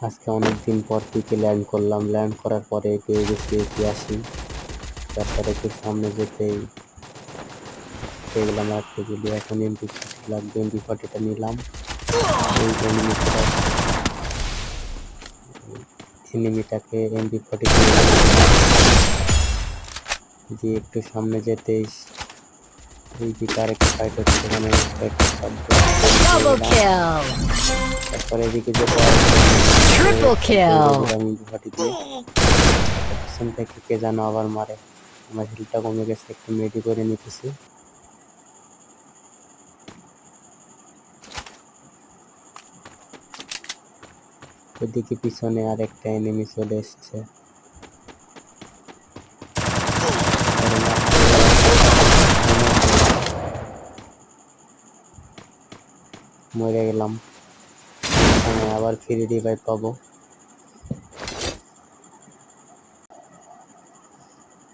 আজকে অনেকদিন পর পিকে ল্যান্ড করলাম। ল্যান্ড করার পরে পেয়ে গেছি 81। তারপরে একটু সামনে যেতেই পেয়ে গেলাম একটা গুলি। এখন MP40 লাগবে, MP40টা নিলাম। এই এনিমিটাকে MP40 দিয়ে একটু সামনে যেতেই এই দিকে আরেকটা ফাইট হচ্ছে, মানে তারপরে এদিকে যেতে আমি MP40 দিয়ে পিছন থেকে কে যেন আবার মারে। আমার হিলটা কমে গেছে, একটু মেডি করে নিতেছি। ওদিকে পিছনে আর একটা এনিমি চলে এসছে। মরে গেলাম, আবার ফ্রি রিভাইভ পাবো।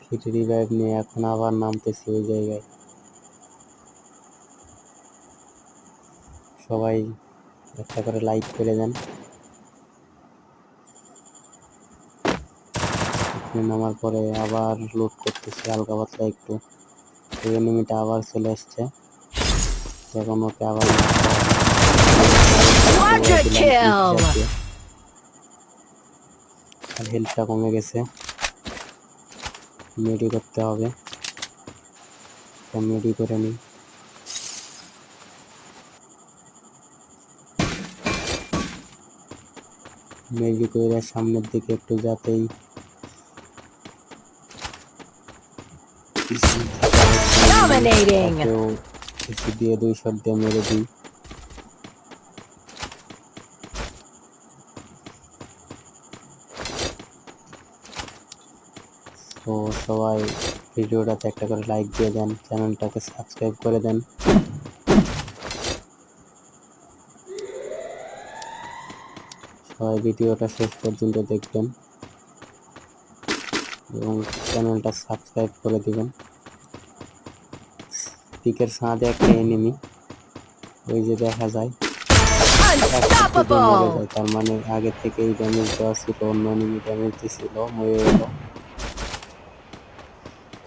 ফ্রি রিভাইভ নিয়ে এখন আবার নামতেছি ওই জায়গায়। সবাই একটা করে লাইক করে দেন। নামার পরে আবার লুট করতেছি হালকা পাতলা একটু। এই এনিমিটা আবার চলে আসছে, এখন ওকে আবার আর হেলথটা কমে গেছে, মেডি করতে হবে। মেডি করে নিই। মেডি করে সামনের দিকে একটু যাতেই দিয়ে 2 শট দিয়ে মেরে দিই। তো সবাই ভিডিওটাতে একটা করে লাইক দিয়ে দেন, চ্যানেলটাকে সাবস্ক্রাইব করে দেন। সবাই ভিডিওটা শেষ পর্যন্ত দেখবেন এবং চ্যানেলটা সাবস্ক্রাইব করে দিবেন। পিকের সাথে একটা এনিমি ওই যে দেখা যায়, মরে যায়, তার মানে আগে থেকেই ড্যামেজ দেওয়া ছিল, অন্য এনিমি ড্যামেজ দিছিল, মরে গেল।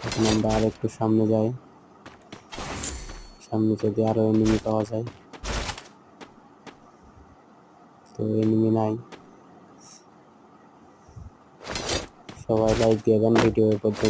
এখন আমরা আর একটু সামনে যাই, সামনে যদি আরো এনিমি পাওয়া যায়। তো এনিমি নাই। সবাই লাইক দিয়ে দেন ভিডিও পর্যন্ত।